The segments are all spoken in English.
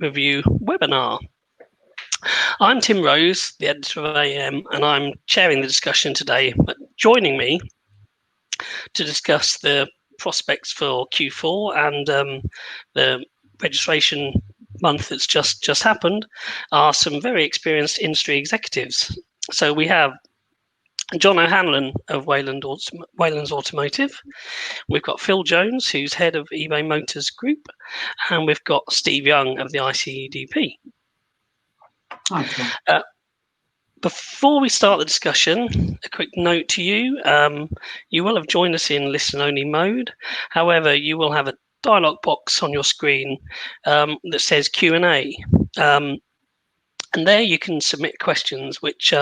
Review webinar. I'm Tim Rose, the editor of AM, and I'm chairing the discussion today. But joining me to discuss the prospects for Q4 and the registration month that's just happened are some very experienced industry executives. So we have John O'Hanlon of Wayland's Automotive. We've got Phil Jones, who's head of eBay Motors Group, and we've got Steve Young of the ICEDP. Before we start the discussion, a quick note to you. You will have joined us in listen-only mode. However, you will have a dialog box on your screen that says Q&A. And there you can submit questions, which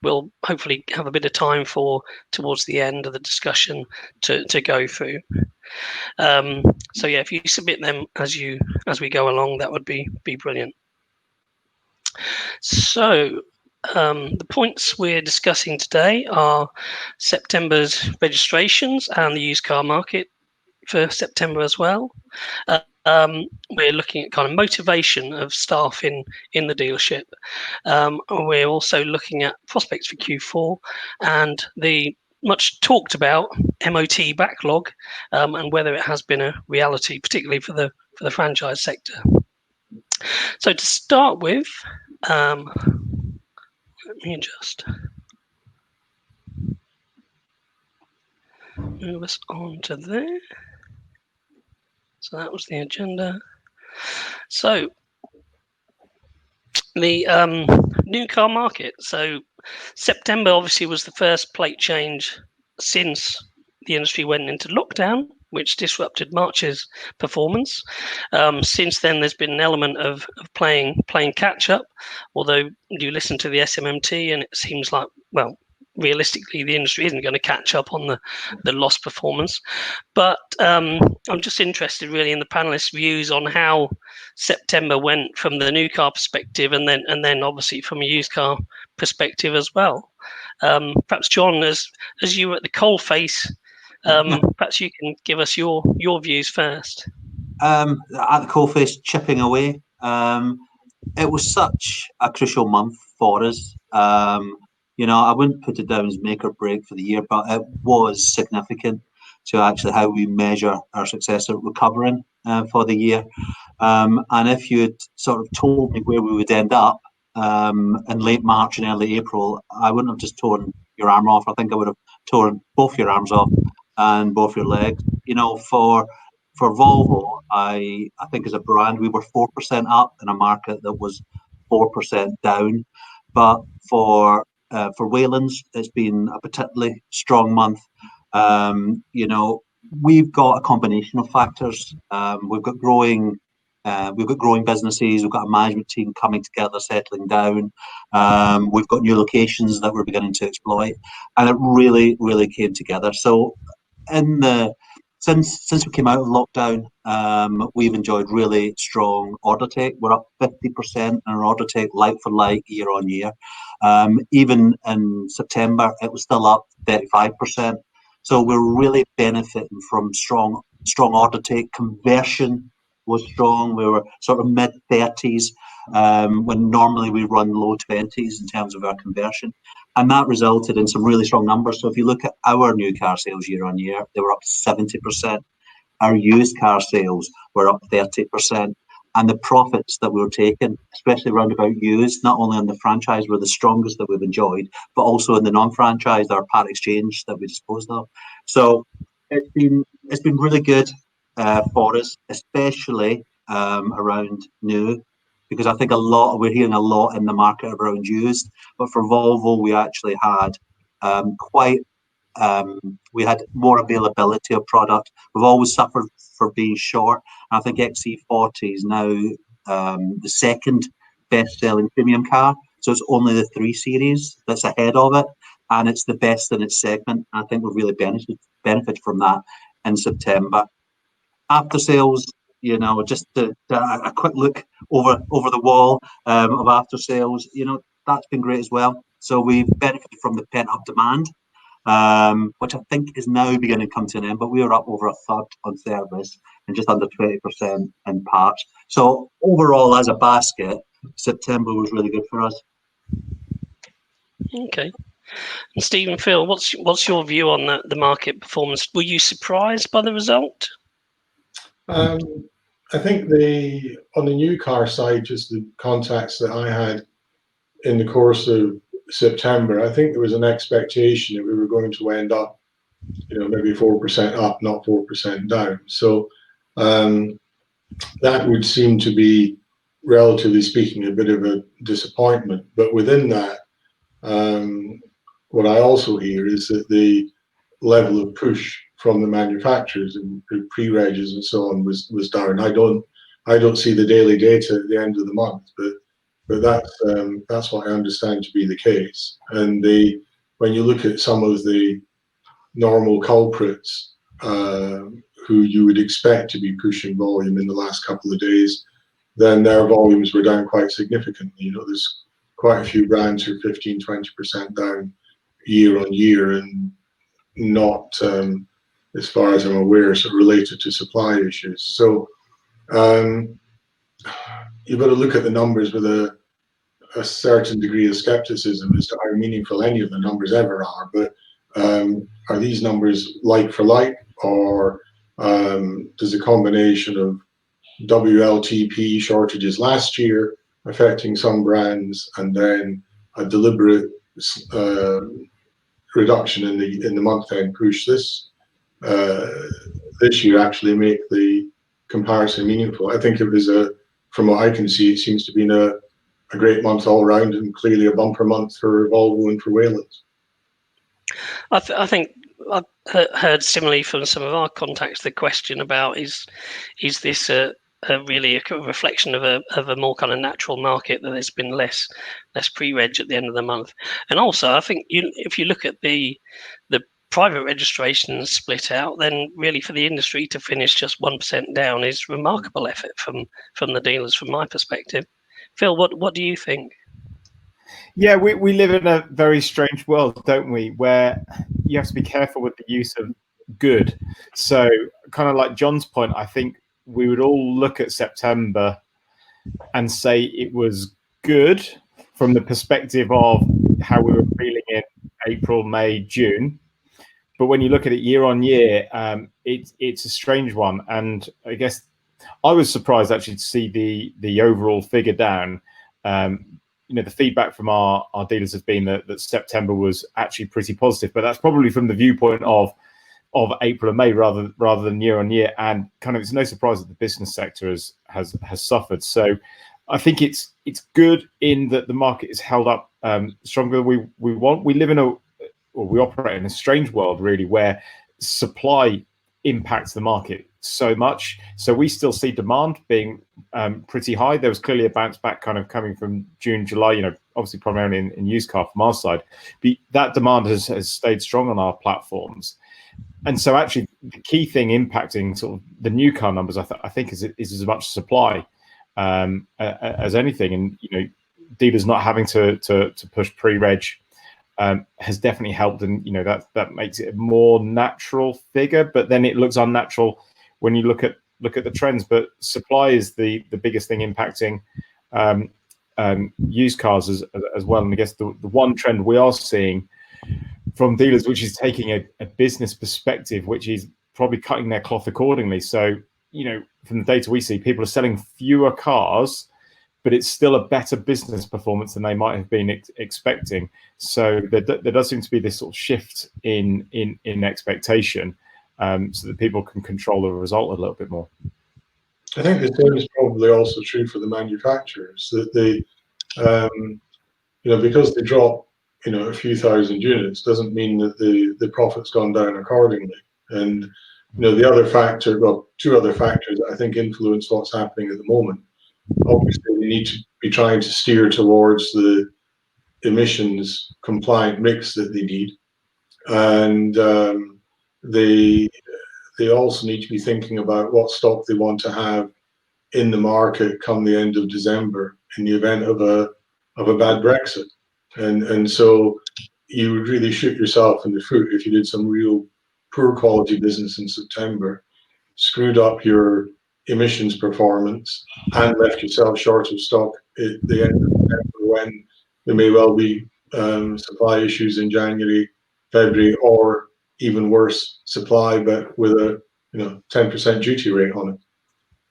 we'll hopefully have a bit of time for towards the end of the discussion to go through. So yeah, if you submit them as we go along, that would be brilliant. So the points we're discussing today are September's registrations and the used car market for September as well. We're looking at kind of motivation of staff in the dealership. We're also looking at prospects for Q4 and the much talked about MOT backlog and whether it has been a reality, particularly for the franchise sector. So to start with, let me just move us on to there. So that was the agenda. So the new car market. So September obviously was the first plate change since the industry went into lockdown, which disrupted March's performance. Since then, there's been an element of playing catch up. Although you listen to the SMMT, and it seems like, well, realistically, the industry isn't going to catch up on the lost performance. But I'm just interested really in the panelists' views on how September went from the new car perspective, and then obviously from a used car perspective as well. Perhaps John, as you were at the coalface, perhaps you can give us your views first. At the coalface, chipping away. It was such a crucial month for us. I wouldn't put it down as make or break for the year, but it was significant to actually how we measure our success at recovering for the year. And if you had sort of told me where we would end up in late March and early April, I wouldn't have just torn your arm off. I think I would have torn both your arms off and both your legs. For Volvo, I think as a brand, we were 4% up in a market that was 4% down. But for Wayland's, it's been a particularly strong month. We've got a combination of factors. We've got growing businesses. We've got a management team coming together, settling down. We've got new locations that we're beginning to exploit, and it really, really came together. So, since we came out of lockdown, we've enjoyed really strong order take. We're up 50% in our order take, like for like, year on year. Even in September, it was still up 35%. So we're really benefiting from strong order take. Conversion was strong. We were sort of mid-30s when normally we run low 20s in terms of our conversion. And that resulted in some really strong numbers. So if you look at our new car sales year on year, they were up 70%. Our used car sales were up 30%. And the profits that we were taking, especially around about used, not only on the franchise were the strongest that we've enjoyed, but also in the non-franchise, our part exchange that we disposed of. So it's been really good for us, especially around new, because I think we're hearing a lot in the market around used. But for Volvo, we actually had we had more availability of product. We've always suffered for being short. I think XC40 is now the second best-selling premium car. So it's only the 3 Series that's ahead of it, and it's the best in its segment. I think we've really benefited from that in September. After sales, just a quick look over the wall of after sales, that's been great as well. So we've benefited from the pent-up demand, which I think is now beginning to come to an end, but we were up over a third on service and just under 20% in parts. So overall, as a basket, September was really good for us. Okay. And Stephen, Phil, what's your view on the market performance? Were you surprised by the result? I think on the new car side, just the contacts that I had in the course of September, I think there was an expectation that we were going to end up, maybe 4% up, not 4% down. So that would seem to be, relatively speaking, a bit of a disappointment. But within that, what I also hear is that the level of push from the manufacturers and pre-regs and so on was down. I don't see the daily data at the end of the month, but that's what I understand to be the case. And when you look at some of the normal culprits who you would expect to be pushing volume in the last couple of days, then their volumes were down quite significantly. There's quite a few brands who are 15-20% down year on year, and not, as far as I'm aware, sort of related to supply issues. So you've got to look at the numbers with a certain degree of skepticism as to how meaningful any of the numbers ever are. But are these numbers like for like, or does a combination of WLTP shortages last year affecting some brands, and then a deliberate reduction in the month-end push this year actually make the comparison meaningful? I think it was from what I can see, it seems to be a great month all round, and clearly a bumper month for Volvo and for Wayland. I think I've heard similarly from some of our contacts the question about is this really a reflection of a more kind of natural market, that there's been less pre-reg at the end of the month. And also, I think if you look at the private registrations split out, then really for the industry to finish just 1% down is remarkable effort from the dealers, from my perspective. Phil, what do you think? Yeah, we live in a very strange world, don't we, where you have to be careful with the use of good. So kind of like John's point, I think we would all look at September and say it was good from the perspective of how we were feeling in April, May, June. But when you look at it year on year, it's a strange one. And I guess I was surprised actually to see the overall figure down. The feedback from our dealers has been that September was actually pretty positive, but that's probably from the viewpoint of April and May rather than year on year. And kind of, it's no surprise that the business sector has suffered. So I think it's good in that the market is held up stronger than we want. We operate in a strange world really, where supply impacts the market so much. So we still see demand being pretty high. There was clearly a bounce back kind of coming from June, July, obviously primarily in used car from our side. But that demand has stayed strong on our platforms. And so actually the key thing impacting sort of the new car numbers, I think is as much supply as anything. And, dealers not having to push pre-reg has definitely helped, and that makes it a more natural figure. But then it looks unnatural when you look at the trends. But supply is the biggest thing impacting used cars as well. And I guess the one trend we are seeing from dealers, which is taking a business perspective, which is probably cutting their cloth accordingly. So from the data we see, people are selling fewer cars, but it's still a better business performance than they might have been expecting. So there does seem to be this sort of shift in expectation, so that people can control the result a little bit more. I think the same is probably also true for the manufacturers, that they, because they drop, a few thousand units, doesn't mean that the profit's gone down accordingly. And the other factor, well, two other factors that I think influence what's happening at the moment. Obviously, we need to be trying to steer towards the emissions compliant mix that they need, and they also need to be thinking about what stock they want to have in the market come the end of December in the event of a bad Brexit. And so you would really shoot yourself in the foot if you did some real poor quality business in September screwed up your emissions performance and left yourself short of stock at the end of September, when there may well be supply issues in January, February, or even worse, supply but with a 10% duty rate on it.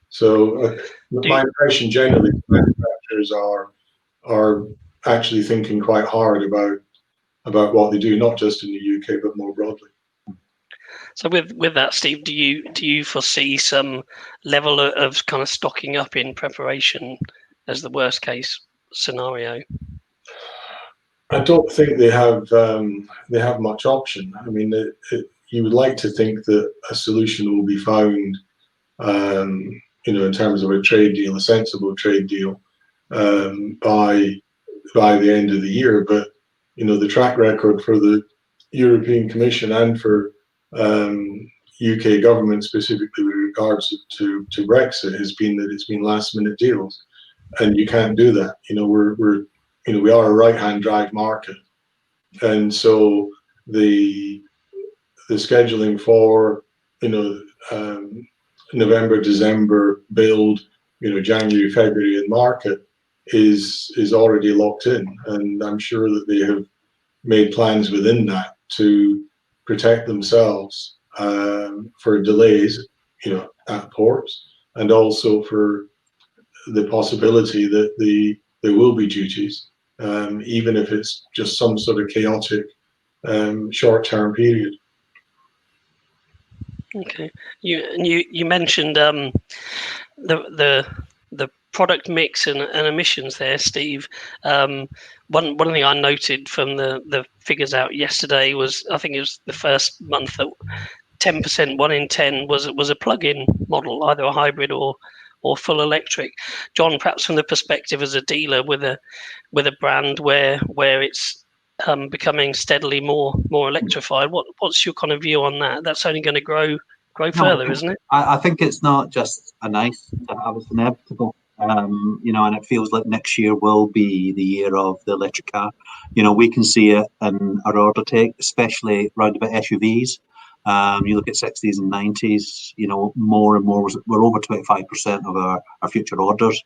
So my impression generally, manufacturers are actually thinking quite hard about what they do, not just in the UK but more broadly. So with that, Steve, do you foresee some level of kind of stocking up in preparation as the worst case scenario? I don't think they have much option. I mean, you would like to think that a solution will be found, in terms of a trade deal, a sensible trade deal, by the end of the year. But the track record for the European Commission and for UK government specifically with regards to Brexit has been that it's been last minute deals, and you can't do that. We are a right-hand drive market, and so the scheduling for November, December build, January, February in market is already locked in, and I'm sure that they have made plans within that to protect themselves for delays, at ports, and also for the possibility that there will be duties, even if it's just some sort of chaotic short-term period. Okay, you mentioned the product mix and emissions there, Steve. One thing I noted from the figures out yesterday was, I think it was the first month that 10%, 1 in 10 was a plug-in model, either a hybrid or full electric. John, perhaps from the perspective as a dealer with a brand where it's becoming steadily more electrified, what's your kind of view on that? That's only going to grow further, isn't it? I think it's not just a nice to have, it's inevitable. And it feels like next year will be the year of the electric car. We can see it in our order take, especially around about SUVs. You look at 60s and 90s, more and more, we're over 25% of our future orders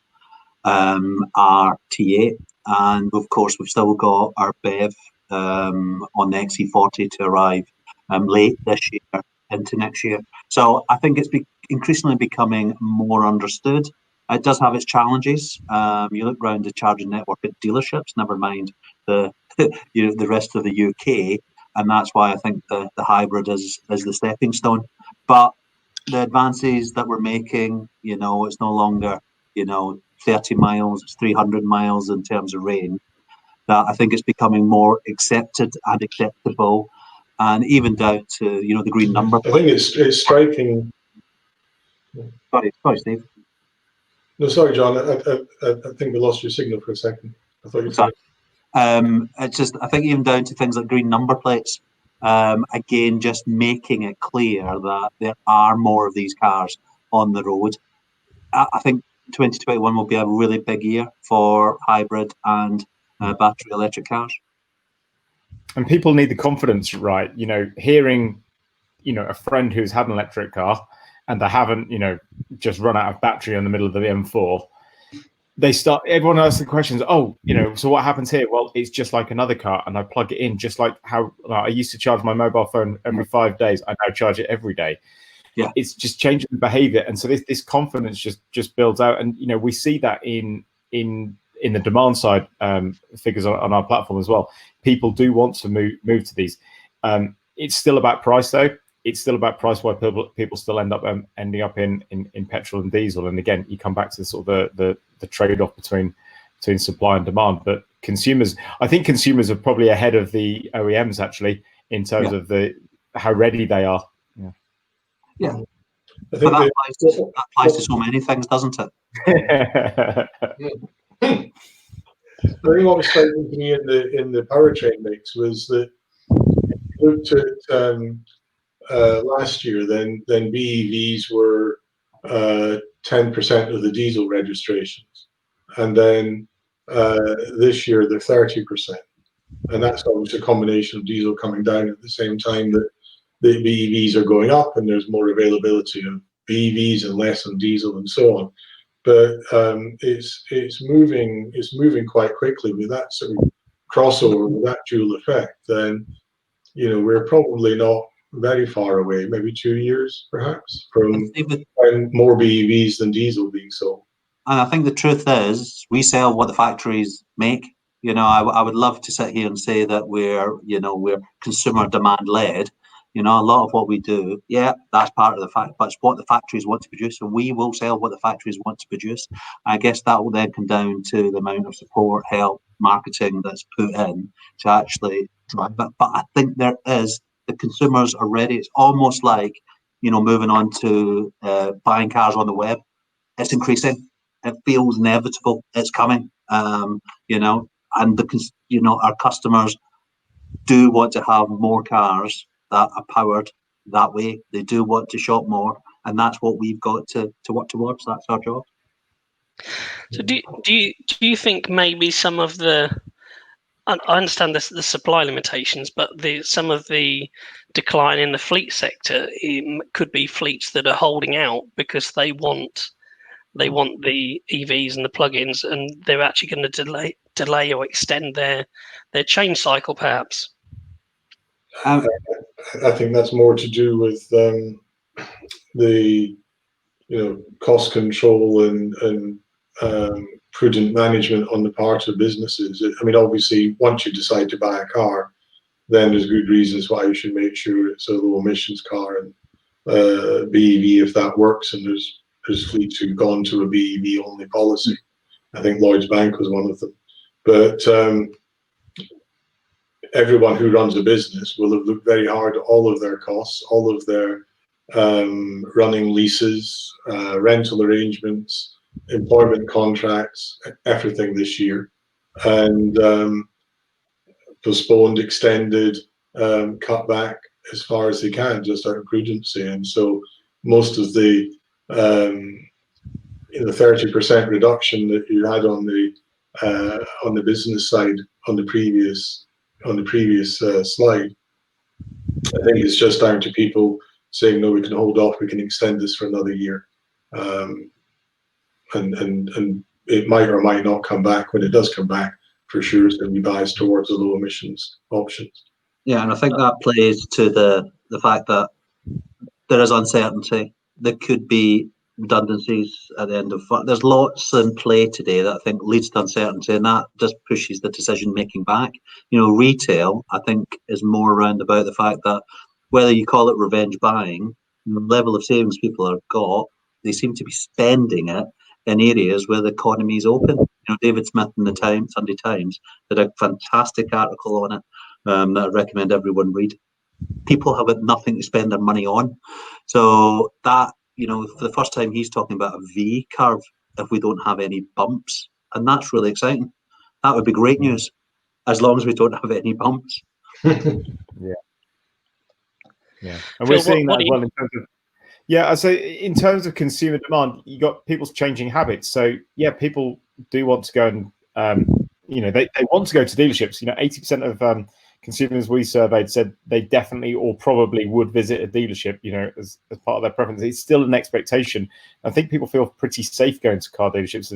are T8. And of course, we've still got our BEV on the XC40 to arrive late this year into next year. So I think it's increasingly becoming more understood. It does have its challenges. You look around the charging network at dealerships, never mind the rest of the UK, and that's why I think the hybrid is the stepping stone. But the advances that we're making, it's no longer 30 miles, it's 300 miles in terms of range. That I think it's becoming more accepted and acceptable, and even down to the green number. I think it's striking. Sorry, Steve. No, sorry, John. I think we lost your signal for a second. I thought you said. It's just, I think even down to things like green number plates. Again, just making it clear that there are more of these cars on the road. I think 2021 will be a really big year for hybrid and battery electric cars. And people need the confidence, right? Hearing, a friend who's had an electric car and they haven't, just run out of battery in the middle of the M4. Everyone asks the questions, so what happens here? Well, it's just like another car, and I plug it in just like how I used to charge my mobile phone every 5 days. I now charge it every day. Yeah, it's just changing the behavior, and so this confidence just builds out, and we see that in the demand side figures on our platform as well. People do want to move to these. It's still about price, though. It's still about price, why people still end up ending up in petrol and diesel. And again, you come back to sort of the trade-off between supply and demand. But I think consumers are probably ahead of the OEMs actually in terms of how ready they are. Yeah. I think that applies to so many things, doesn't it? I think what was striking to me in the powertrain mix was that if you looked at last year, then BEVs were 10% of the diesel registrations, and then this year they're 30%, and that's obviously a combination of diesel coming down at the same time that the BEVs are going up, and there's more availability BEVs and less on diesel and so on. But it's moving quite quickly with that sort of crossover, with that dual effect. Then we're probably not very far away, maybe 2 years perhaps, from more BEVs than diesel being sold. And I think the truth is, we sell what the factories make. I would love to sit here and say that we're consumer demand led. A lot of what we do, that's part of the fact, but it's what the factories want to produce, and we will sell what the factories want to produce. I guess that will then come down to the amount of support, help, marketing that's put in to actually drive it. But I think the consumers are ready. It's almost like, moving on to buying cars on the web. It's increasing. It feels inevitable. It's coming. And our customers do want to have more cars that are powered that way. They do want to shop more, and that's what we've got to work towards. That's our job. So do you think maybe some of I understand the supply limitations, but some of the decline in the fleet sector, it could be fleets that are holding out because they want the EVs and the plug-ins, and they're actually going to delay or extend their change cycle, perhaps. I think that's more to do with the cost control and prudent management on the part of businesses. I mean, obviously, once you decide to buy a car, then there's good reasons why you should make sure it's a low emissions car and BEV if that works. And there's fleets who've gone to a BEV only policy. I think Lloyd's Bank was one of them. But everyone who runs a business will have looked very hard at all of their costs, all of their running leases, rental arrangements, employment contracts, everything this year, and postponed, extended, cut back as far as they can, just out of prudency. And so most of the 30% reduction that you had on the business side on the previous slide, I think it's just down to people saying, no, we can hold off, we can extend this for another year. And it might or might not come back. When it does come back, for sure, it's going to be biased towards the low emissions options. Yeah, and I think that plays to the fact that there is uncertainty. There could be redundancies at the end of. There's lots in play today that I think leads to uncertainty, and that just pushes the decision making back. Retail, I think, is more around about the fact that whether you call it revenge buying, the level of savings people have got, they seem to be spending it in areas where the economy is open. David Smith in the Sunday Times did a fantastic article on it that I recommend everyone read. People have nothing to spend their money on. So that, for the first time, he's talking about a V curve if we don't have any bumps. And that's really exciting. That would be great news, as long as we don't have any bumps. Yeah. And we're seeing that as well in terms of, I say in terms of consumer demand, you got people's changing habits. So people do want to go and they want to go to dealerships. 80% of consumers we surveyed said they definitely or probably would visit a dealership, as part of their preference. It's still an expectation. I think people feel pretty safe going to car dealerships.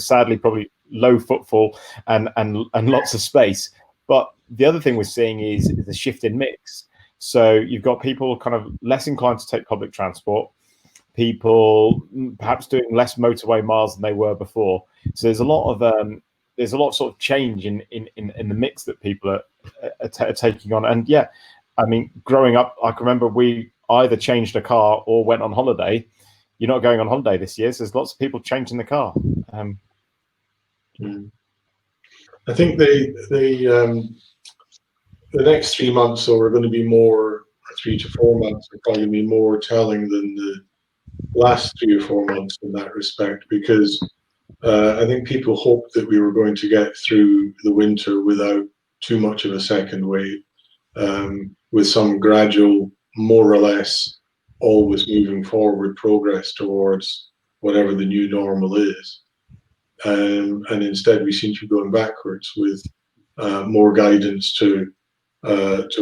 Sadly, probably low footfall and lots of space. But the other thing we're seeing is the shift in mix. So you've got people kind of less inclined to take public transport, people perhaps doing less motorway miles than they were before. So there's a lot of sort of change in the mix that people are taking on. And I mean, growing up, I can remember we either changed a car or went on holiday. You're not going on holiday this year, so there's lots of people changing the car. I think the next 3 months are going to be more, 3 to 4 months are probably going to be more telling than the last 3 or 4 months in that respect, because I think people hoped that we were going to get through the winter without too much of a second wave, with some gradual, more or less, always moving forward progress towards whatever the new normal is. And instead, we seem to be going backwards with more guidance to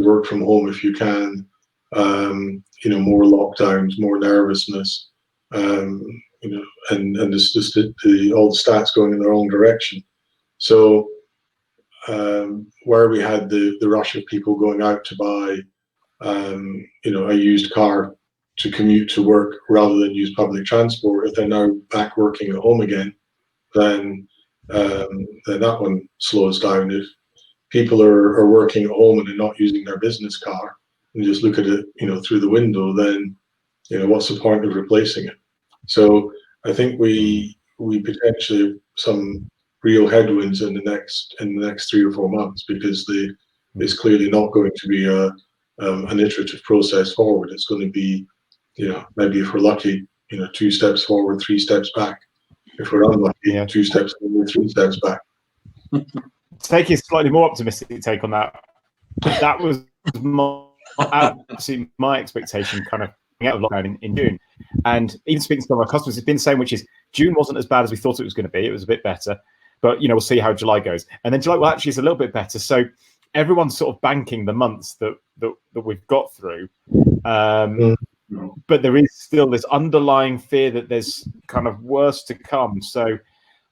work from home if you can, more lockdowns, more nervousness, you know, and there's just all the stats going in the wrong direction. So where we had the rush of people going out to buy, you know, a used car to commute to work rather than use public transport, if they're now back working at home again, then that one slows down. If people are working at home and they're not using their business car and just look at it, you know, through the window, then, you know, what's the point of replacing it? So I think we potentially have some real headwinds in the next 3 or 4 months, because it's clearly not going to be an iterative process forward. It's going to be, you know, maybe if we're lucky, you know, 2 steps forward, 3 steps back. If we're unlucky, 2 steps forward, 3 steps back. Taking a slightly more optimistic take on that, that was my expectation kind of out of lockdown in June. And even speaking to some of our customers, it's been the same, which is June wasn't as bad as we thought it was going to be. It was a bit better, but, you know, we'll see how July goes. And then July, well, actually, is a little bit better. So everyone's sort of banking the months that we've got through. But there is still this underlying fear that there's kind of worse to come. So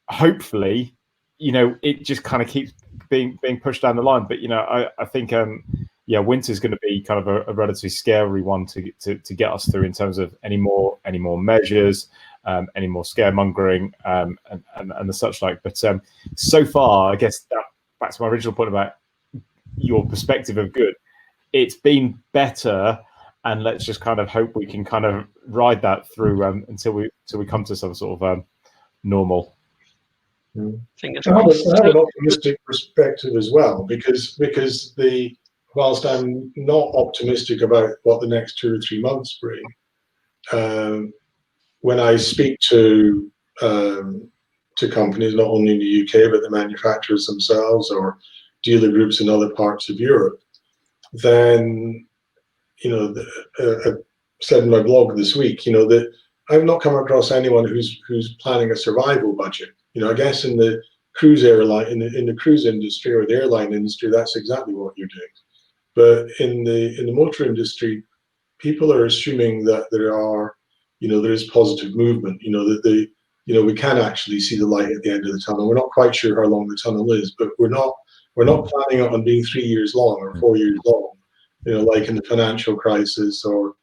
hopefully, you know, it just kind of keeps being pushed down the line. But, you know, I think, yeah, winter's going to be kind of a relatively scary one to get us through in terms of any more measures, any more scaremongering, and the such like. But so far, I guess that back to my original point about your perspective of good, it's been better, and let's just kind of hope we can kind of ride that through until we come to some sort of normal. I have an optimistic perspective as well, because whilst I'm not optimistic about what the next 2 or 3 months bring, when I speak to companies, not only in the UK, but the manufacturers themselves or dealer groups in other parts of Europe, then, you know, I said in my blog this week, you know, that I've not come across anyone who's planning a survival budget. You know, I guess in the cruise airline, in the cruise industry or the airline industry, that's exactly what you're doing. But in the motor industry, people are assuming that there is positive movement. You know, that we can actually see the light at the end of the tunnel. We're not quite sure how long the tunnel is, but we're not planning on being 3 years long or 4 years long. You know, like in the financial crisis or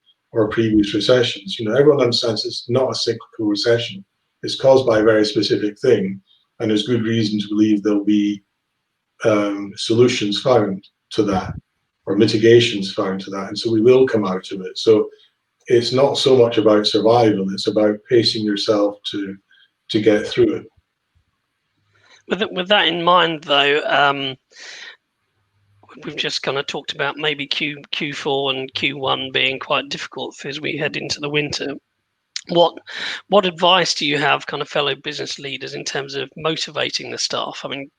previous recessions. You know, everyone understands it's not a cyclical recession. It's caused by a very specific thing, and there's good reason to believe there'll be solutions found to that, or mitigations found to that, and so we will come out of it. So it's not so much about survival; it's about pacing yourself to get through it. With that in mind, though, we've just kind of talked about maybe Q4 and Q1 being quite difficult as we head into the winter. What advice do you have, kind of fellow business leaders, in terms of motivating the staff? I mean,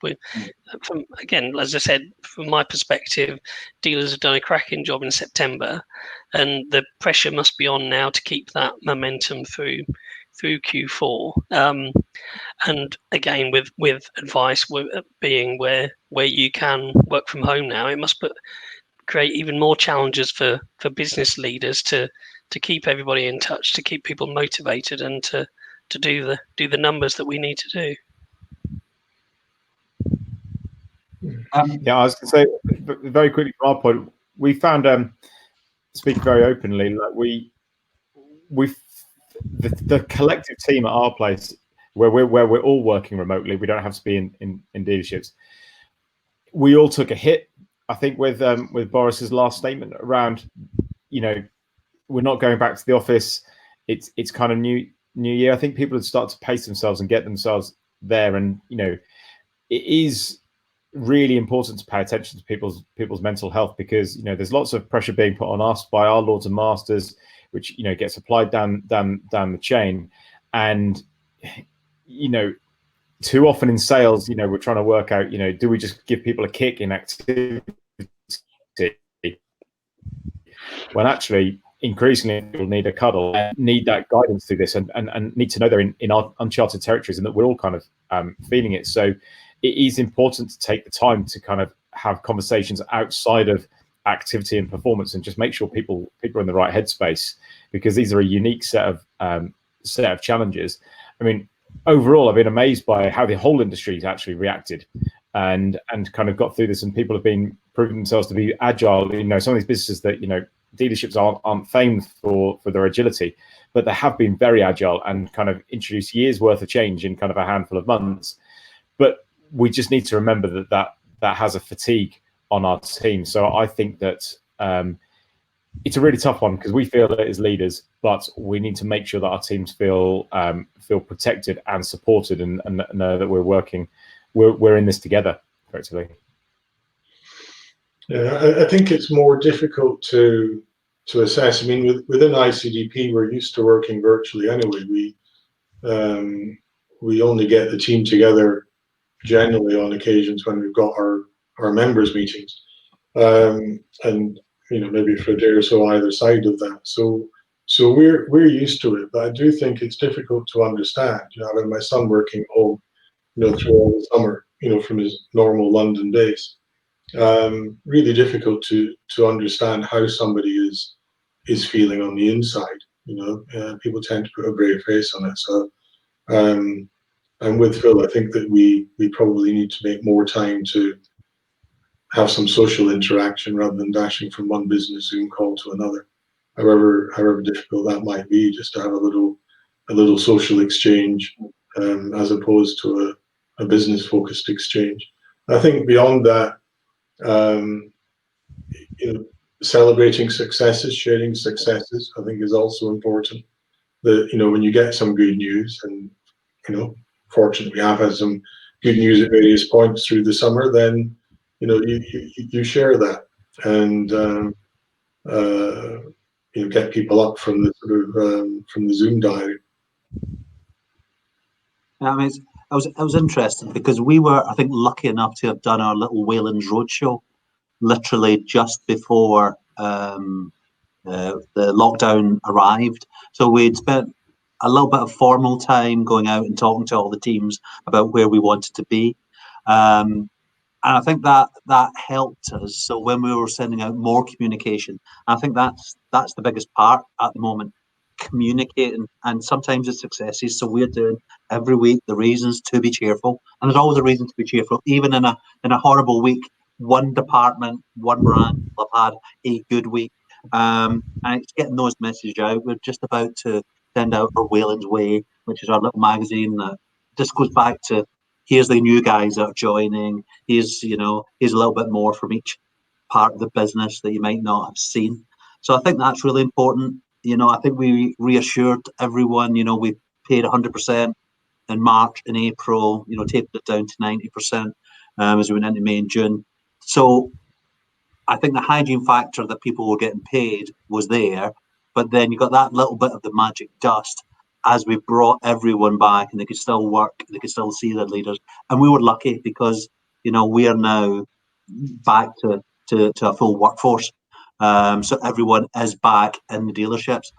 again, as I said, from my perspective, dealers have done a cracking job in September, and the pressure must be on now to keep that momentum through Q4. And again, with advice being where you can work from home now, it must create even more challenges for business leaders to keep everybody in touch, to keep people motivated, and to do the numbers that we need to do. Yeah, I was going to say very quickly from our point, we found, speaking very openly, like the collective team at our place, where we're all working remotely, we don't have to be in dealerships. We all took a hit, I think, with Boris's last statement around, you know, we're not going back to the office. It's kind of new year. I think people would start to pace themselves and get themselves there. And, you know, it is really important to pay attention to people's mental health, because, you know, there's lots of pressure being put on us by our lords and masters, which, you know, gets applied down the chain. And, you know, too often in sales, you know, we're trying to work out, you know, do we just give people a kick in activity when actually increasingly people need a cuddle, and need that guidance through this, and need to know they're in our uncharted territories, and that we're all kind of feeling it. So it is important to take the time to kind of have conversations outside of activity and performance, and just make sure people are in the right headspace, because these are a unique set of set of challenges. I mean, overall, I've been amazed by how the whole industry has actually reacted and kind of got through this, and people have been proving themselves to be agile. You know, some of these businesses that, you know, dealerships aren't famed for their agility, but they have been very agile and kind of introduced years worth of change in kind of a handful of months. But we just need to remember that has a fatigue on our team. So I think that it's a really tough one, because we feel it as leaders, but we need to make sure that our teams feel protected and supported, and know that we're in this together, effectively. Yeah, I think it's more difficult to assess. I mean, within ICDP, we're used to working virtually anyway. We only get the team together generally on occasions when we've got our members meetings, and you know, maybe for a day or so either side of that. So we're used to it, but I do think it's difficult to understand. You know, having my son working home, you know, through all the summer, you know, from his normal London base, really difficult to understand how somebody is feeling on the inside. You know, people tend to put a brave face on it. So, and with Phil, I think that we probably need to make more time to have some social interaction rather than dashing from one business Zoom call to another. However difficult that might be, just to have a little social exchange, as opposed to a business focused exchange. I think beyond that, you know, celebrating successes, sharing successes, I think is also important. That, you know, when you get some good news, and, you know, fortunately we have had some good news at various points through the summer, then, you know, you share that, and you know, get people up from the sort of from the Zoom diary. I mean, I was interested because we were, I think, lucky enough to have done our little Wayland's Roadshow literally just before the lockdown arrived. So we'd spent a little bit of formal time going out and talking to all the teams about where we wanted to be. And I think that helped us. So when we were sending out more communication, I think that's the biggest part at the moment, communicating, and sometimes it's successes. So we're doing every week the reasons to be cheerful, and there's always a reason to be cheerful, even in a horrible week. One department, one brand will have had a good week, and it's getting those messages out. We're just about to send out our Wayland's Way, which is our little magazine that just goes back to, here's the new guys that are joining. Here's a little bit more from each part of the business that you might not have seen. So I think that's really important. You know, I think we reassured everyone. You know, we paid 100% in March and April. You know, tapered it down to 90% as we went into May and June. So I think the hygiene factor that people were getting paid was there, but then you got that little bit of the magic dust as we brought everyone back, and they could still work, they could still see their leaders. And we were lucky because, you know, we are now back to a full workforce. So everyone is back in the dealerships.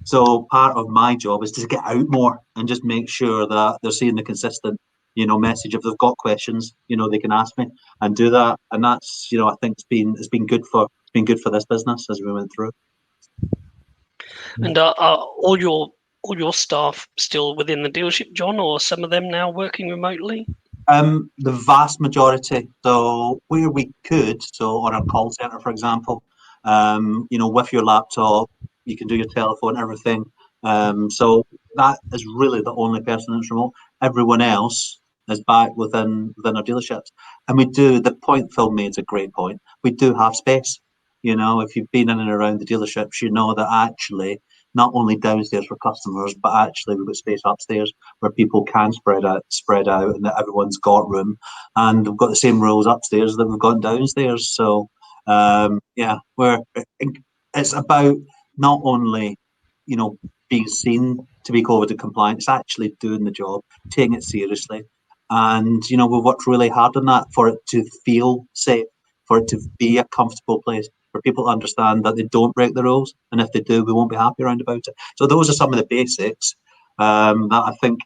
So part of my job is to get out more and just make sure that they're seeing the consistent, you know, message. If they've got questions, you know, they can ask me and do that. And that's, you know, I think it's been good for this business as we went through. And are all your staff still within the dealership, John, or are some of them now working remotely? The vast majority. So where we could, so on our call center, for example, you know, with your laptop, you can do your telephone, everything. So that is really the only person that's remote. Everyone else is back within our dealerships. And we do, the point Phil made is a great point. We do have space. You know, if you've been in and around the dealerships, you know that actually not only downstairs for customers, but actually we've got space upstairs where people can spread out, and that everyone's got room. And we've got the same rules upstairs that we've got downstairs. So yeah, it's about not only, you know, being seen to be COVID compliant, it's actually doing the job, taking it seriously. And, you know, we've worked really hard on that for it to feel safe, for it to be a comfortable place, for people to understand that they don't break the rules, and if they do, we won't be happy around about it. So those are some of the basics that I think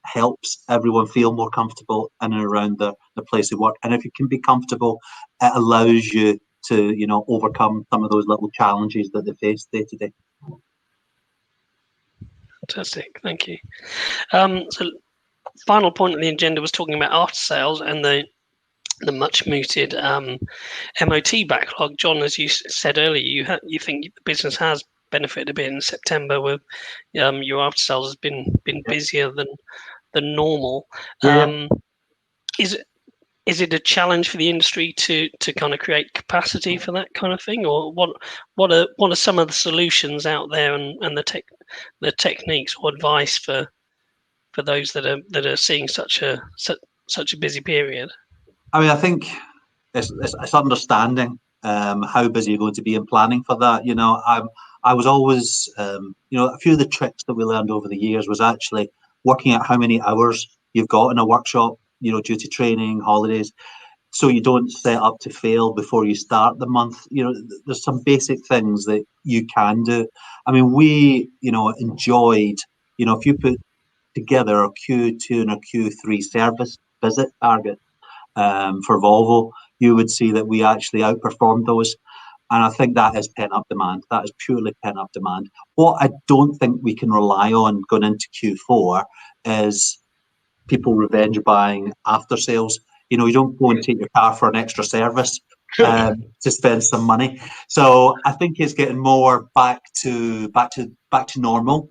helps everyone feel more comfortable in and around the place they work. And if you can be comfortable, it allows you to, you know, overcome some of those little challenges that they face day to day. Fantastic, thank you. So final point on the agenda was talking about after sales and the much mooted MOT backlog. John, as you said earlier, you think the business has benefited a bit in September with your after sales has been busier than normal. Yeah. Is it a challenge for the industry to kind of create capacity for that kind of thing, or what are some of the solutions out there and the techniques or advice for those that are seeing such a busy period? I mean, I think it's understanding how busy you're going to be and planning for that. I was always, a few of the tricks that we learned over the years was actually working out how many hours you've got in a workshop, due to training, holidays, so you don't set up to fail before you start the month. There's some basic things that you can do. I mean, we, enjoyed, if you put together a Q2 and a Q3 service visit target for Volvo, you would see that we actually outperformed those. And I think that is pent-up demand. That is purely pent-up demand. What I don't think we can rely on going into Q4 is people revenge buying after sales. You don't go and take your car for an extra service to spend some money. So I think it's getting more back to normal.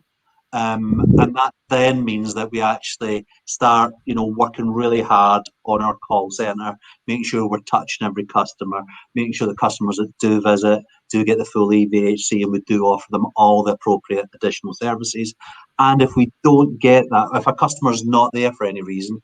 And that then means that we actually start, working really hard on our call center, making sure we're touching every customer, making sure the customers that do visit do get the full EVHC, and we do offer them all the appropriate additional services. And if we don't get that, if a customer's not there for any reason,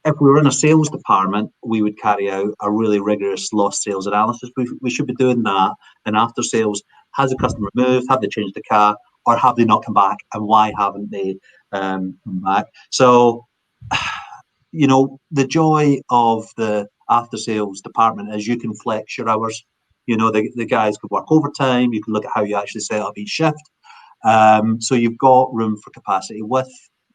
if we were in a sales department, we would carry out a really rigorous lost sales analysis. We should be doing that. And after sales, has the customer moved? Have they changed the car? Or have they not come back? And why haven't they come back? So, the joy of the after sales department is you can flex your hours. The guys could work overtime. You can look at how you actually set up each shift. So you've got room for capacity. With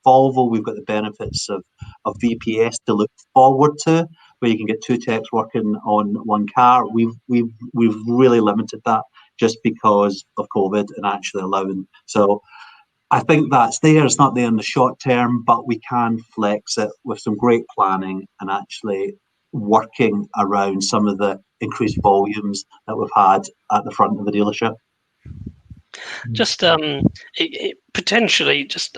Volvo, we've got the benefits of VPS to look forward to, where you can get two techs working on one car. We've really limited that just because of COVID and actually allowing. So I think that's there. It's not there in the short term, but we can flex it with some great planning and actually working around some of the increased volumes that we've had at the front of the dealership. Just potentially just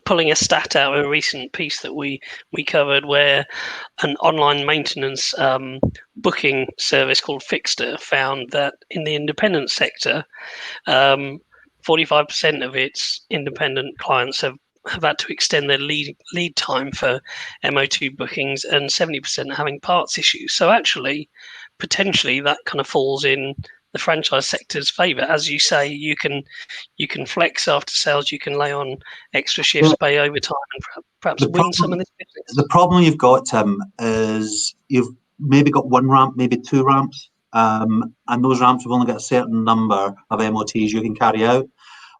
pulling a stat out of a recent piece that we covered, where an online maintenance booking service called Fixter found that in the independent sector, 45% of its independent clients have had to extend their lead time for MO2 bookings, and 70% are having parts issues. So actually, potentially that kind of falls in the franchise sector's favour. As you say, you can flex after sales, you can lay on extra shifts, pay overtime, and perhaps win some of this business. The problem you've got, Tim, is you've maybe got one ramp, maybe two ramps, and those ramps have only got a certain number of MOTs you can carry out.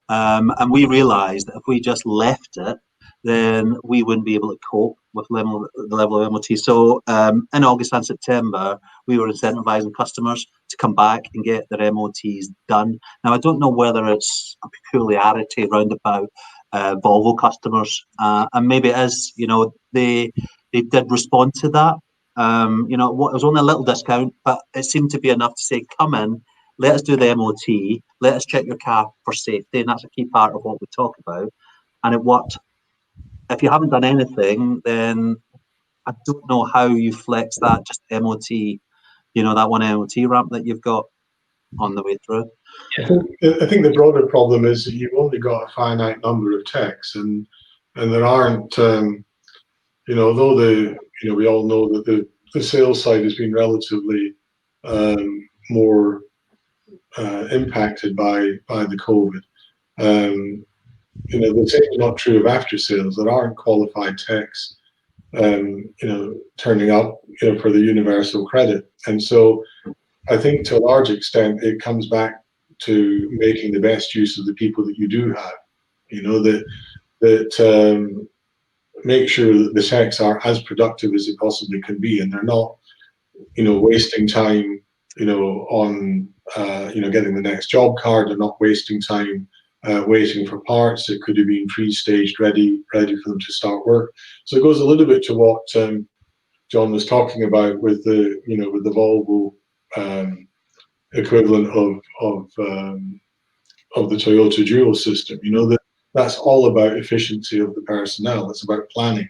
And we realised that if we just left it, then we wouldn't be able to cope with the level of MOT. So in August and September, we were incentivising customers to come back and get their MOTs done. Now, I don't know whether it's a peculiarity around about Volvo customers, and maybe it is. They did respond to that. It was only a little discount, but it seemed to be enough to say, come in, let us do the MOT, let us check your car for safety, and that's a key part of what we talk about. And it worked. If you haven't done anything, then I don't know how you flex that just MOT, that one MOT ramp that you've got on the way through. I think the broader problem is that you've only got a finite number of techs, and there aren't, although we all know that the sales side has been relatively more impacted by the COVID. The same is not true of after sales. There aren't qualified techs, turning up, for the universal credit. And so I think to a large extent, it comes back to making the best use of the people that you do have, that make sure that the techs are as productive as they possibly can be. And they're not, wasting time, on, getting the next job card. They're not wasting time waiting for parts. It could have been pre-staged, ready for them to start work. So it goes a little bit to what John was talking about with the with the Volvo equivalent of the Toyota dual system. That's all about efficiency of the personnel. It's about planning.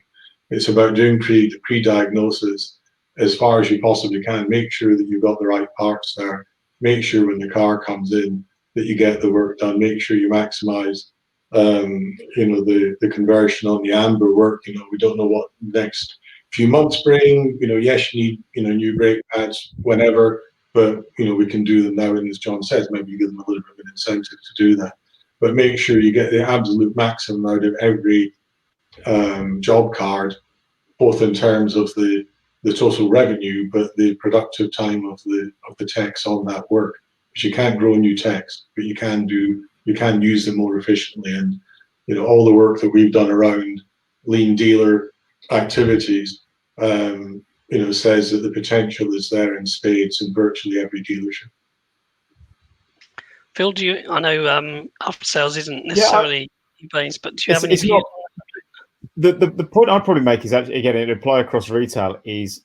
It's about doing pre-diagnosis as far as you possibly can. Make sure that you've got the right parts there. Make sure when the car comes in that you get the work done. Make sure you maximize, the conversion on the amber work. We don't know what the next few months bring. Yes, you need, new brake pads whenever, but, we can do them now. And as John says, maybe you give them a little bit of an incentive to do that. But make sure you get the absolute maximum out of every job card, both in terms of the total revenue, but the productive time of the techs on that work. Because you can't grow new techs, but you can use them more efficiently. And all the work that we've done around lean dealer activities, says that the potential is there in spades in virtually every dealership. Phil, I know aftersales isn't necessarily base, but do you have any views? The point I'd probably make is actually, again, it apply across retail, is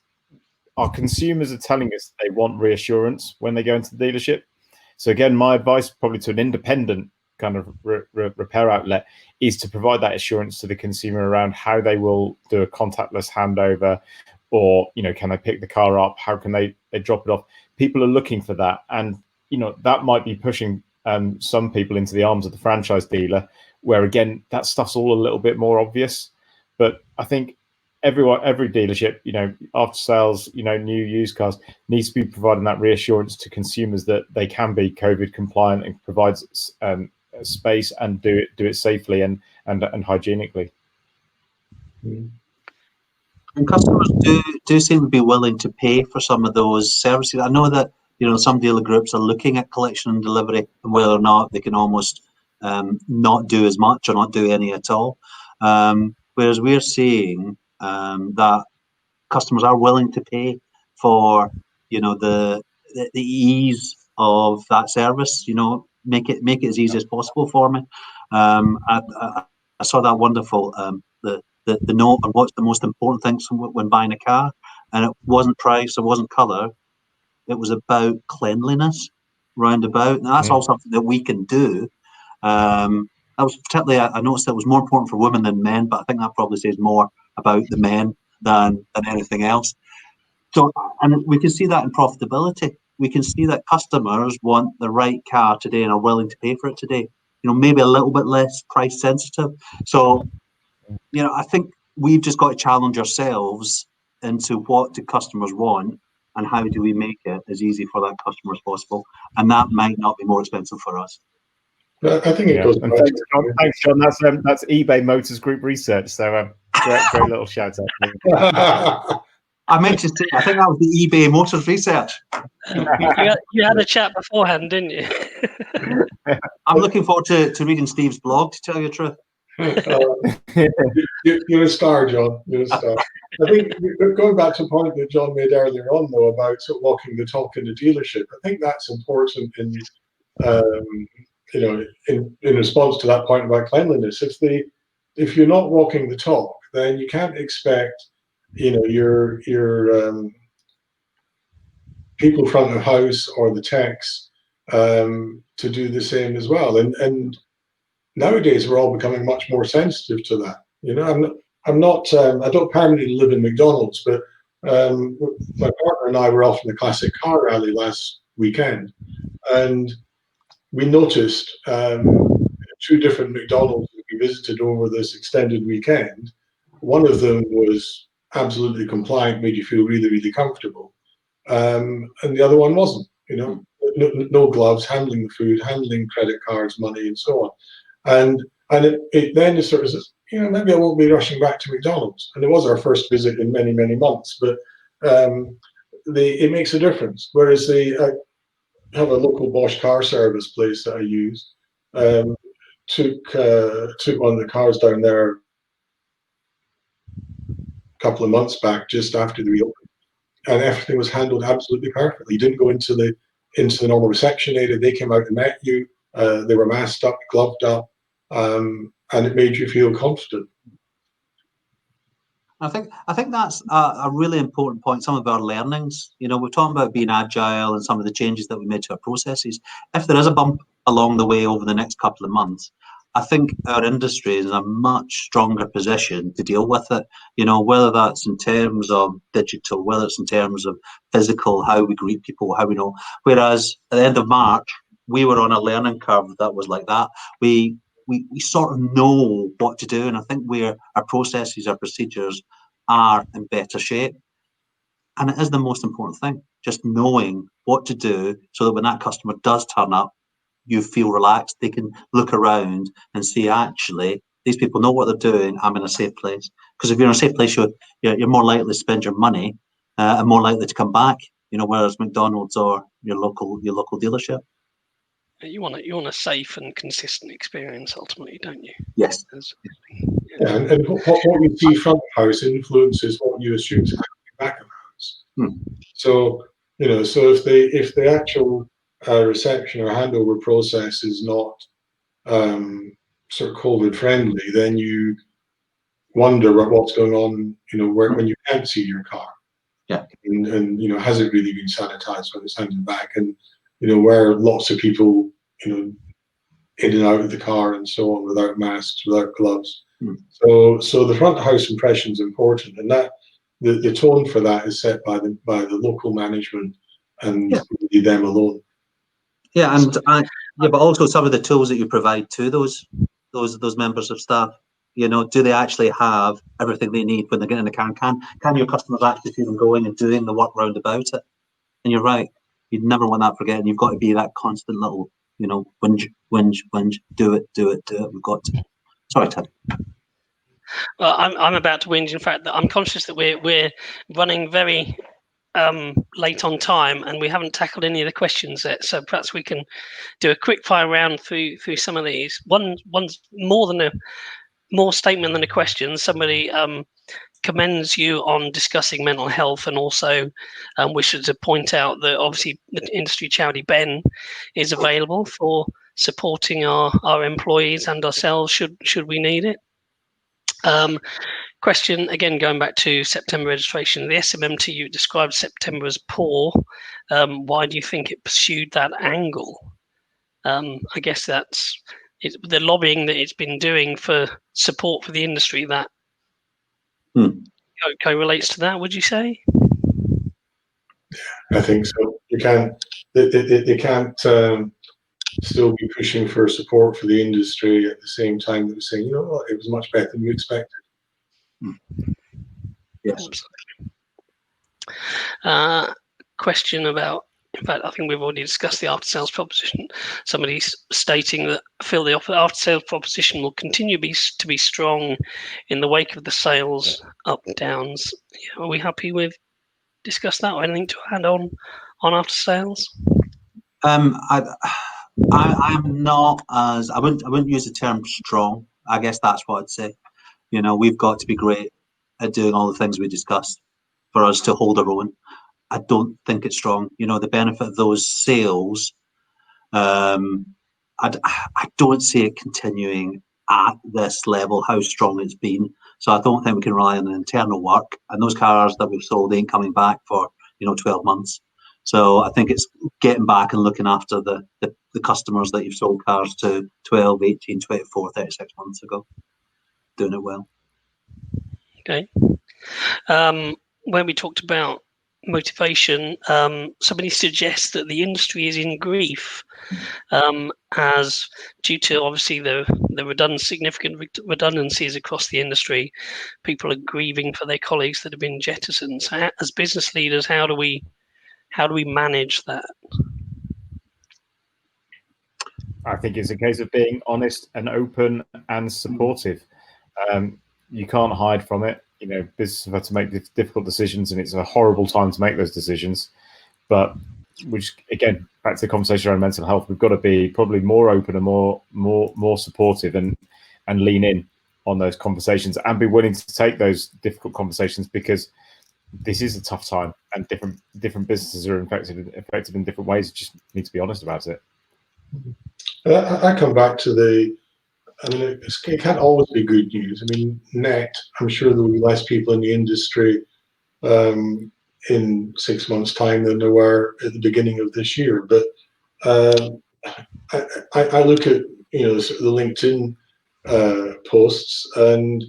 our consumers are telling us they want reassurance when they go into the dealership. So again, my advice probably to an independent kind of repair outlet is to provide that assurance to the consumer around how they will do a contactless handover, or can they pick the car up, how can they drop it off. People are looking for that, and that might be pushing some people into the arms of the franchise dealer, where again that stuff's all a little bit more obvious. But I think every dealership, after sales, new used cars, needs to be providing that reassurance to consumers that they can be COVID compliant and provides space and do it safely and hygienically. And customers do seem to be willing to pay for some of those services. I know that some dealer groups are looking at collection and delivery and whether or not they can almost not do as much or not do any at all. Whereas we're seeing that customers are willing to pay for the ease of that service. Make it as easy as possible for me. I saw that wonderful the note on what's the most important things when buying a car, and it wasn't price, it wasn't colour, it was about cleanliness roundabout. And that's all something that we can do. That was particularly, I noticed that it was more important for women than men, but I think that probably says more about the men than anything else. So, and we can see that in profitability. We can see that customers want the right car today and are willing to pay for it today. Maybe a little bit less price sensitive. So, I think we've just got to challenge ourselves into what do customers want and how do we make it as easy for that customer as possible. And that might not be more expensive for us. I think it goes. And thanks, John. That's eBay Motors Group research. So great little shout out. I meant to say, I think that was the eBay Motors research. You had a chat beforehand, didn't you? I'm looking forward to reading Steve's blog, to tell you the truth. You're a star, John. You're a star. I think going back to a point that John made earlier on, though, about sort of walking the talk in the dealership, I think that's important in response to that point about cleanliness. If you're not walking the talk, then you can't expect your people front of house or the techs to do the same as well. And nowadays we're all becoming much more sensitive to that. I don't permanently live in McDonald's, but my partner and I were off in the classic car rally last weekend, and we noticed 2 different McDonald's that we visited over this extended weekend. One of them was absolutely compliant, made you feel really, really comfortable, and the other one wasn't. No gloves, handling the food, handling credit cards, money, and so on. And it then sort of says, maybe I won't be rushing back to McDonald's. And it was our first visit in many, many months, but it makes a difference. Whereas I have a local Bosch car service place that I use. Took one of the cars down there a couple of months back, just after the reopening, and everything was handled absolutely perfectly. You didn't go into the normal reception area. They came out and met you. They were masked up, gloved up, and it made you feel confident. I think that's a really important point. Some of our learnings, we're talking about being agile and some of the changes that we made to our processes. If there is a bump along the way over the next couple of months, I think our industry is in a much stronger position to deal with it. Whether that's in terms of digital, whether it's in terms of physical, how we greet people, how we know. Whereas at the end of March, we were on a learning curve that was like that. We sort of know what to do, and I think our processes, our procedures are in better shape. And it is the most important thing, just knowing what to do so that when that customer does turn up, you feel relaxed. They can look around and see, actually, these people know what they're doing. I'm in a safe place. Because if you're in a safe place, you're more likely to spend your money and more likely to come back, whereas McDonald's or your local dealership. You want a safe and consistent experience, ultimately, don't you? Yes. Yeah, and what you see front of house influences what you assume to happen back of house. So if the actual reception or handover process is not sort of COVID friendly, then you wonder what's going on. When you can't see your car. Yeah. And has it really been sanitized when it's handed back? And where lots of people in and out of the car and so on, without masks, without gloves. So the front of house impression is important, and that the tone for that is set by the local management and really them alone. Yeah, but also some of the tools that you provide to those members of staff. Do they actually have everything they need when they get in the car? Can your customers actually see them going and doing the work round about it? And you're right. You'd never want that forgetting. You've got to be that constant little, whinge, do it. We've got to. Sorry, Ted. Well, I'm about to whinge. In fact, I'm conscious that we're running very late on time, and we haven't tackled any of the questions yet. So perhaps we can do a quick fire round through some of these. One's more statement than a question. Somebody commends you on discussing mental health, and also wishes to point out that obviously the industry charity Ben is available for supporting our employees and ourselves should we need it. Question again, going back to September registration. The SMMTU described September as poor. Why do you think it pursued that angle? I guess that's the lobbying that it's been doing for support for the industry that correlates to that, would you say? I think so. You can't. They can't still be pushing for support for the industry at the same time that they're saying, what, it was much better than we expected. Yes. Question about, in fact, I think we've already discussed the after-sales proposition. Somebody's stating that feel the after-sales proposition will continue to be strong in the wake of the sales up downs. Are we happy with discuss that, or anything to add on after-sales? I'm not as I wouldn't use the term strong. I guess that's what I'd say. We've got to be great at doing all the things we discussed for us to hold our own. I don't think it's strong. The benefit of those sales, I don't see it continuing at this level, how strong it's been. So I don't think we can rely on the internal work. And those cars that we've sold ain't coming back for 12 months. So I think it's getting back and looking after the customers that you've sold cars to 12, 18, 24, 36 months ago. Doing it well. Okay. When we talked about motivation, somebody suggests that the industry is in grief as due to obviously the significant redundancies across the industry. People are grieving for their colleagues that have been jettisoned. So as business leaders, how do we manage that? I think it's a case of being honest and open and supportive. You can't hide from it. Businesses have had to make difficult decisions, and it's a horrible time to make those decisions. But which, again, back to the conversation around mental health, we've got to be probably more open and more supportive and lean in on those conversations and be willing to take those difficult conversations, because this is a tough time and different businesses are affected in different ways. You just need to be honest about it. I come back to I mean, it can't always be good news. I mean, net, I'm sure there will be less people in the industry in 6 months' time than there were at the beginning of this year. But I look at, the LinkedIn posts, and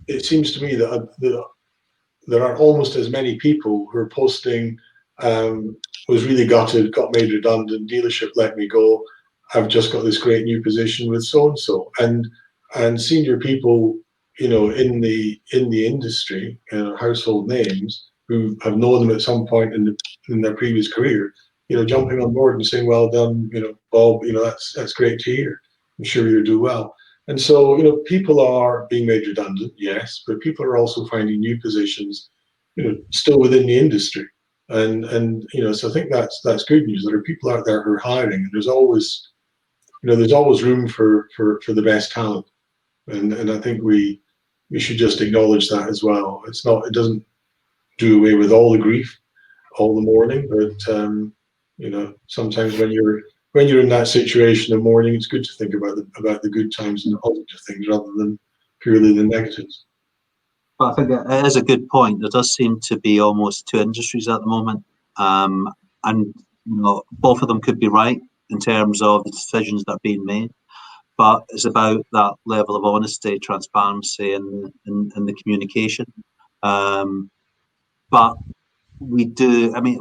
it seems to me that there are almost as many people who are posting, was really gutted, got made redundant, dealership let me go, I've just got this great new position with so and so, and senior people, in the industry, household names who have known them at some point in their previous career, jumping on board and saying, "Well done, Bob. That's great to hear. I'm sure you'll do well." And so, people are being made redundant, yes, but people are also finding new positions, still within the industry. And so I think that's good news. There are people out there who are hiring, and there's always room for the best talent. And I think we should just acknowledge that as well. It doesn't do away with all the grief, all the mourning, but sometimes when you're in that situation of mourning, it's good to think about the good times and the positive things rather than purely the negatives. Well, I think it is a good point. There does seem to be almost two industries at the moment, and both of them could be right in terms of the decisions that are being made. But it's about that level of honesty, transparency, and the communication. But we do. I mean,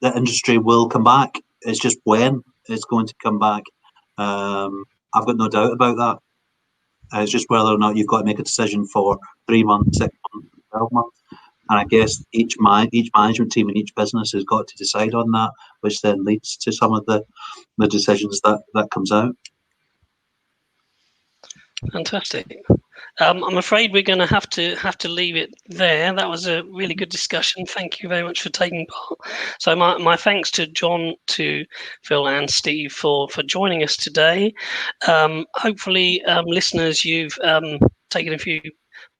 the industry will come back. It's just when it's going to come back. I've got no doubt about that. It's just whether or not you've got to make a decision for 3 months, 6 months, 12 months. And I guess each management team in each business has got to decide on that, which then leads to some of the decisions that comes out. Fantastic. I'm afraid we're going to have to leave it there. That was a really good discussion. Thank you very much for taking part. So my thanks to John, to Phil, and Steve for joining us today. Hopefully, listeners, you've taken a few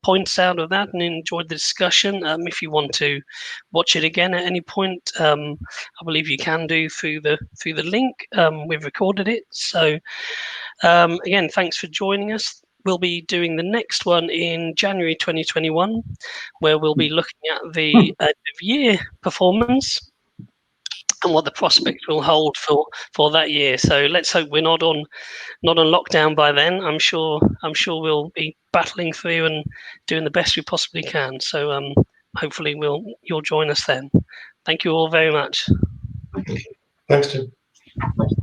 points out of that and enjoyed the discussion. If you want to watch it again at any point, I believe you can do through the link. We've recorded it. So again, thanks for joining us. We'll be doing the next one in January 2021, where we'll be looking at the end of year performance and what the prospects will hold for that year. So let's hope we're not on lockdown by then. I'm sure we'll be battling through and doing the best we possibly can. So hopefully you'll join us then. Thank you all very much. Thanks, Tim. Thanks.